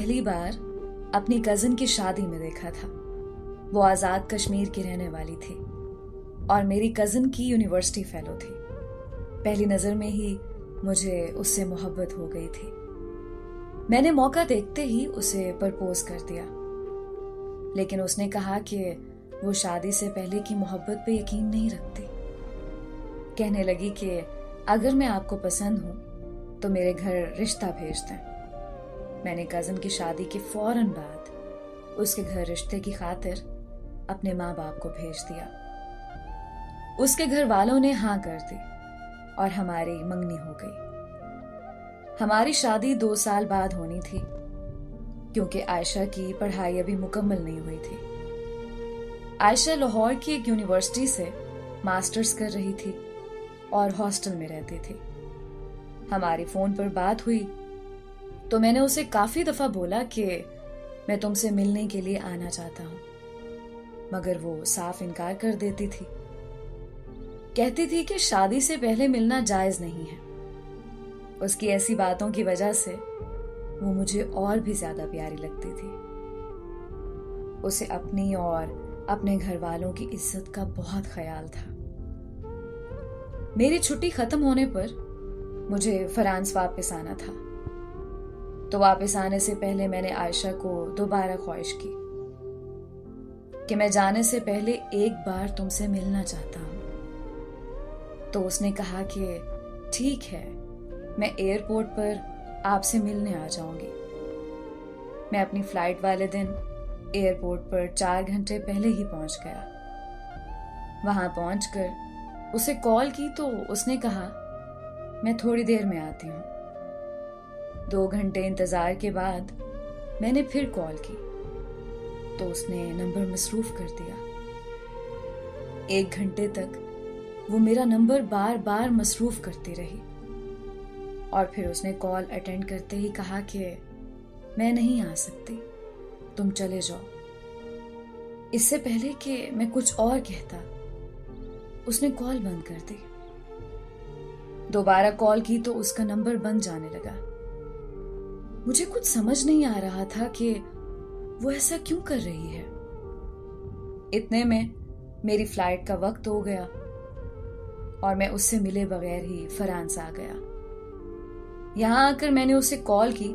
पहली बार अपनी कजिन की शादी में देखा था। वो आज़ाद कश्मीर की रहने वाली थी और मेरी कजिन की यूनिवर्सिटी फेलो थी। पहली नज़र में ही मुझे उससे मोहब्बत हो गई थी। मैंने मौका देखते ही उसे प्रपोज कर दिया, लेकिन उसने कहा कि वो शादी से पहले की मोहब्बत पे यकीन नहीं रखती। कहने लगी कि अगर मैं आपको पसंद हूं तो मेरे घर रिश्ता भेज दें। मैंने कजिन की शादी के फौरन बाद उसके घर रिश्ते की खातिर अपने माँ बाप को भेज दिया। उसके घर वालों ने हाँ कर दी और हमारी मंगनी हो गई। हमारी शादी 2 साल बाद होनी थी, क्योंकि आयशा की पढ़ाई अभी मुकम्मल नहीं हुई थी। आयशा लाहौर की एक यूनिवर्सिटी से मास्टर्स कर रही थी और हॉस्टल में रहती थी। हमारी फोन पर बात हुई तो मैंने उसे काफी दफा बोला कि मैं तुमसे मिलने के लिए आना चाहता हूं, मगर वो साफ इनकार कर देती थी। कहती थी कि शादी से पहले मिलना जायज नहीं है। उसकी ऐसी बातों की वजह से वो मुझे और भी ज्यादा प्यारी लगती थी। उसे अपनी और अपने घर वालों की इज्जत का बहुत ख्याल था। मेरी छुट्टी खत्म होने पर मुझे फ्रांस वापस आना था, तो वापस आने से पहले मैंने आयशा को दोबारा ख्वाहिश की कि मैं जाने से पहले एक बार तुमसे मिलना चाहता हूं। तो उसने कहा कि ठीक है, मैं एयरपोर्ट पर आपसे मिलने आ जाऊंगी। मैं अपनी फ्लाइट वाले दिन एयरपोर्ट पर 4 घंटे पहले ही पहुंच गया। वहां पहुंचकर उसे कॉल की तो उसने कहा, मैं थोड़ी देर में आती हूं। 2 घंटे इंतजार के बाद मैंने फिर कॉल की तो उसने नंबर मसरूफ कर दिया। 1 घंटे तक वो मेरा नंबर बार बार मसरूफ करती रही और फिर उसने कॉल अटेंड करते ही कहा कि मैं नहीं आ सकती, तुम चले जाओ। इससे पहले कि मैं कुछ और कहता, उसने कॉल बंद कर दी। दोबारा कॉल की तो उसका नंबर बंद जाने लगा। मुझे कुछ समझ नहीं आ रहा था कि वो ऐसा क्यों कर रही है। इतने में मेरी फ्लाइट का वक्त हो गया और मैं उससे मिले बगैर ही फ्रांस आ गया। यहां आकर मैंने उसे कॉल की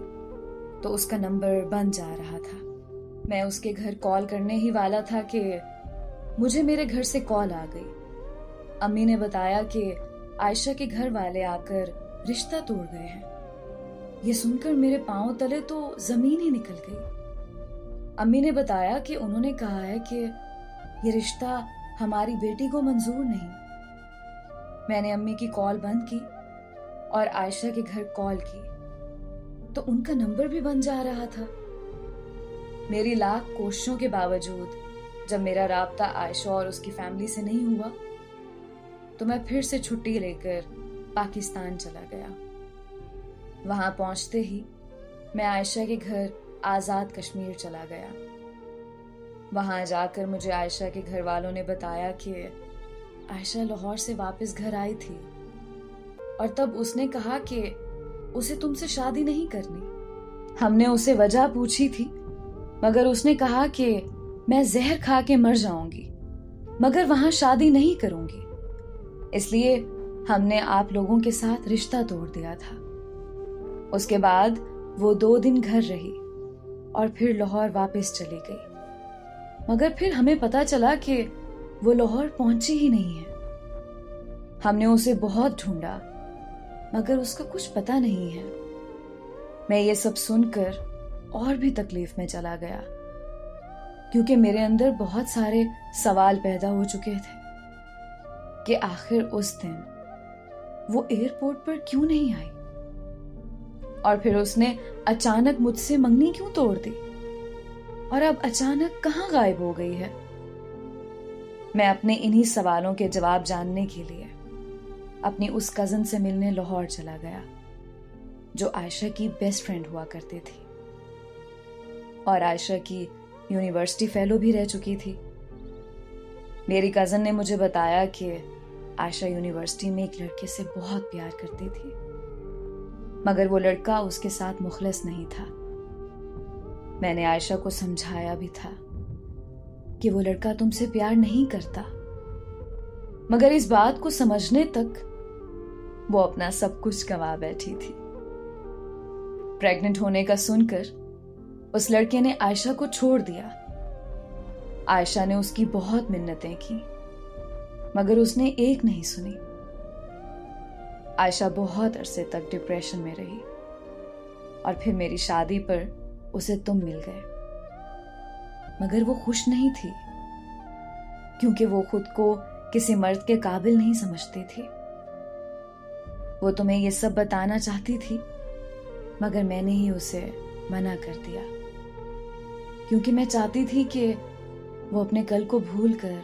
तो उसका नंबर बंद जा रहा था। मैं उसके घर कॉल करने ही वाला था कि मुझे मेरे घर से कॉल आ गई। अम्मी ने बताया कि आयशा के घर वाले आकर रिश्ता तोड़ गए हैं। ये सुनकर मेरे पांव तले तो जमीन ही निकल गई। अम्मी ने बताया कि उन्होंने कहा है कि ये रिश्ता हमारी बेटी को मंजूर नहीं। मैंने अम्मी की कॉल बंद की और आयशा के घर कॉल की तो उनका नंबर भी बंद जा रहा था। मेरी लाख कोशिशों के बावजूद जब मेरा राब्ता आयशा और उसकी फैमिली से नहीं हुआ तो मैं फिर से छुट्टी लेकर पाकिस्तान चला गया। वहां पहुंचते ही मैं आयशा के घर आज़ाद कश्मीर चला गया। वहां जाकर मुझे आयशा के घर वालों ने बताया कि आयशा लाहौर से वापस घर आई थी और तब उसने कहा कि उसे तुमसे शादी नहीं करनी। हमने उसे वजह पूछी थी, मगर उसने कहा कि मैं जहर खा के मर जाऊंगी, मगर वहां शादी नहीं करूंगी। इसलिए हमने आप लोगों के साथ रिश्ता तोड़ दिया था। उसके बाद वो 2 दिन घर रही और फिर लाहौर वापस चली गई, मगर फिर हमें पता चला कि वो लाहौर पहुंची ही नहीं है। हमने उसे बहुत ढूंढा, मगर उसका कुछ पता नहीं है। मैं ये सब सुनकर और भी तकलीफ में चला गया, क्योंकि मेरे अंदर बहुत सारे सवाल पैदा हो चुके थे कि आखिर उस दिन वो एयरपोर्ट पर क्यों नहीं आई और फिर उसने अचानक मुझसे मंगनी क्यों तोड़ दी और अब अचानक कहां गायब हो गई है। मैं अपने इन्हीं सवालों के जवाब जानने के लिए अपनी उस कजन से मिलने लाहौर चला गया, जो आयशा की बेस्ट फ्रेंड हुआ करती थी और आयशा की यूनिवर्सिटी फेलो भी रह चुकी थी। मेरी कजन ने मुझे बताया कि आयशा यूनिवर्सिटी में एक लड़के से बहुत प्यार करती थी, मगर वो लड़का उसके साथ मुखलिस नहीं था। मैंने आयशा को समझाया भी था कि वो लड़का तुमसे प्यार नहीं करता, मगर इस बात को समझने तक वो अपना सब कुछ गंवा बैठी थी। प्रेग्नेंट होने का सुनकर उस लड़के ने आयशा को छोड़ दिया। आयशा ने उसकी बहुत मिन्नतें की, मगर उसने एक नहीं सुनी। आयशा बहुत अरसे तक डिप्रेशन में रही और फिर मेरी शादी पर उसे तुम मिल गए। मगर वो खुश नहीं थी, क्योंकि वो खुद को किसी मर्द के काबिल नहीं समझती थी। वो तुम्हें ये सब बताना चाहती थी, मगर मैंने ही उसे मना कर दिया, क्योंकि मैं चाहती थी कि वो अपने कल को भूलकर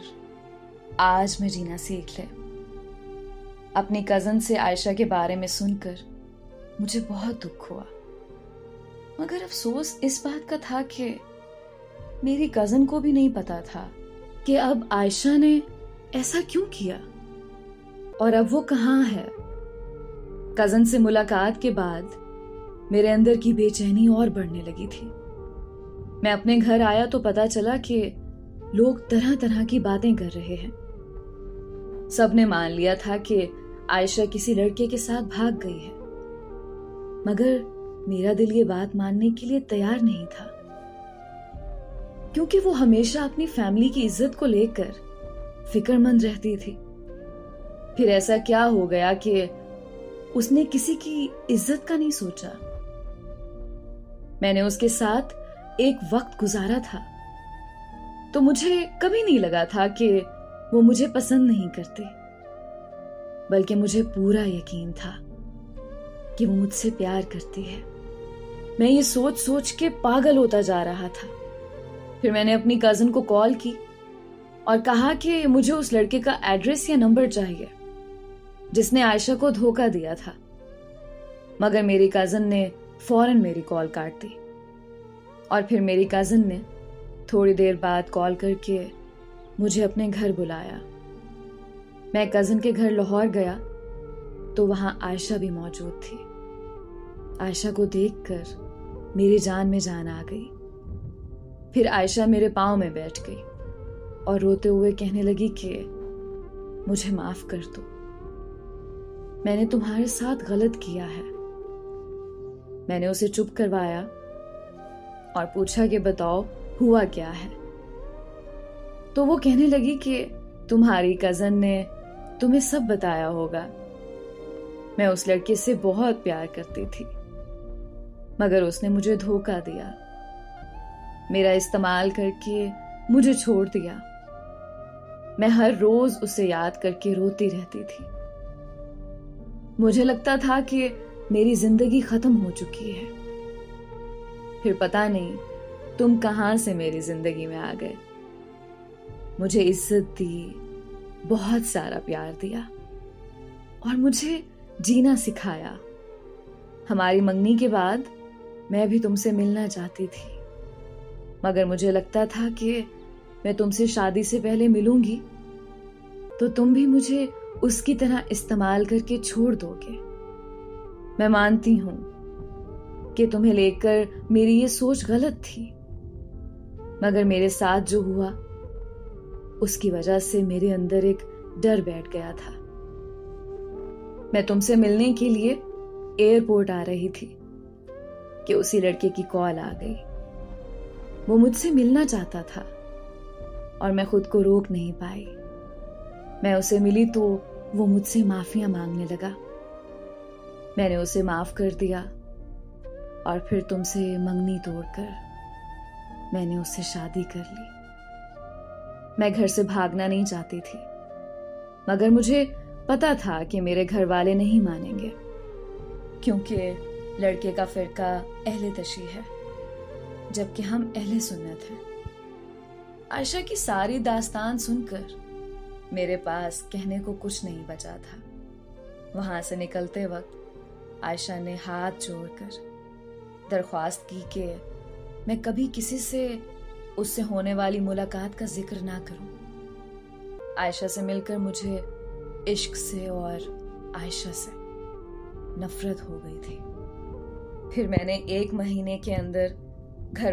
आज में जीना सीख ले। अपनी कजन से आयशा के बारे में सुनकर मुझे बहुत दुख हुआ, मगर अफसोस इस बात का था कि मेरी कजन को भी नहीं पता था कि अब आयशा ने ऐसा क्यों किया और अब वो कहाँ है। कजन से मुलाकात के बाद मेरे अंदर की बेचैनी और बढ़ने लगी थी। मैं अपने घर आया तो पता चला कि लोग तरह तरह की बातें कर रहे हैं। सबने मान लिया था कि आयशा किसी लड़के के साथ भाग गई है, मगर मेरा दिल ये बात मानने के लिए तैयार नहीं था, क्योंकि वो हमेशा अपनी फैमिली की इज्जत को लेकर फिक्रमंद रहती थी। फिर ऐसा क्या हो गया कि उसने किसी की इज्जत का नहीं सोचा। मैंने उसके साथ एक वक्त गुजारा था, तो मुझे कभी नहीं लगा था कि वो मुझे पसंद नहीं करते, बल्कि मुझे पूरा यकीन था कि वो मुझसे प्यार करती है। मैं ये सोच सोच के पागल होता जा रहा था। फिर मैंने अपनी कजन को कॉल की और कहा कि मुझे उस लड़के का एड्रेस या नंबर चाहिए जिसने आयशा को धोखा दिया था, मगर मेरी कजन ने फौरन मेरी कॉल काट दी। और फिर मेरी कजन ने थोड़ी देर बाद कॉल करके मुझे अपने घर बुलाया। मैं कजन के घर लाहौर गया तो वहां आयशा भी मौजूद थी। आयशा को देखकर मेरी जान में जान आ गई। फिर आयशा मेरे पांव में बैठ गई और रोते हुए कहने लगी कि मुझे माफ कर दो, मैंने तुम्हारे साथ गलत किया है। मैंने उसे चुप करवाया और पूछा कि बताओ हुआ क्या है। तो वो कहने लगी कि तुम्हारी कजन ने तुम्हें सब बताया होगा। मैं उस लड़के से बहुत प्यार करती थी, मगर उसने मुझे धोखा दिया, मेरा इस्तेमाल करके मुझे छोड़ दिया। मैं हर रोज उसे याद करके रोती रहती थी। मुझे लगता था कि मेरी जिंदगी खत्म हो चुकी है। फिर पता नहीं तुम कहां से मेरी जिंदगी में आ गए, मुझे इज्जत दी, बहुत सारा प्यार दिया और मुझे जीना सिखाया। हमारी मंगनी के बाद मैं भी तुमसे मिलना चाहती थी, मगर मुझे लगता था कि मैं तुमसे शादी से पहले मिलूंगी तो तुम भी मुझे उसकी तरह इस्तेमाल करके छोड़ दोगे। मैं मानती हूं कि तुम्हें लेकर मेरी ये सोच गलत थी, मगर मेरे साथ जो हुआ उसकी वजह से मेरे अंदर एक डर बैठ गया था। मैं तुमसे मिलने के लिए एयरपोर्ट आ रही थी कि उसी लड़के की कॉल आ गई। वो मुझसे मिलना चाहता था और मैं खुद को रोक नहीं पाई। मैं उसे मिली तो वो मुझसे माफिया मांगने लगा। मैंने उसे माफ कर दिया और फिर तुमसे मंगनी तोड़कर मैंने उससे शादी कर ली। मैं घर से भागना नहीं चाहती थी, मगर मुझे पता था कि मेरे घर वाले नहीं मानेंगे, क्योंकि लड़के का फिरका अहले तशी है जबकि हम अहले सुन्नत हैं। आयशा की सारी दास्तान सुनकर मेरे पास कहने को कुछ नहीं बचा था। वहां से निकलते वक्त आयशा ने हाथ जोड़कर दरख्वास्त की कि मैं कभी किसी से उससे होने वाली मुलाकात का जिक्र ना करूं। आयशा से मिलकर मुझे इश्क से और आयशा से नफरत हो गई थी। फिर मैंने 1 महीने के अंदर घर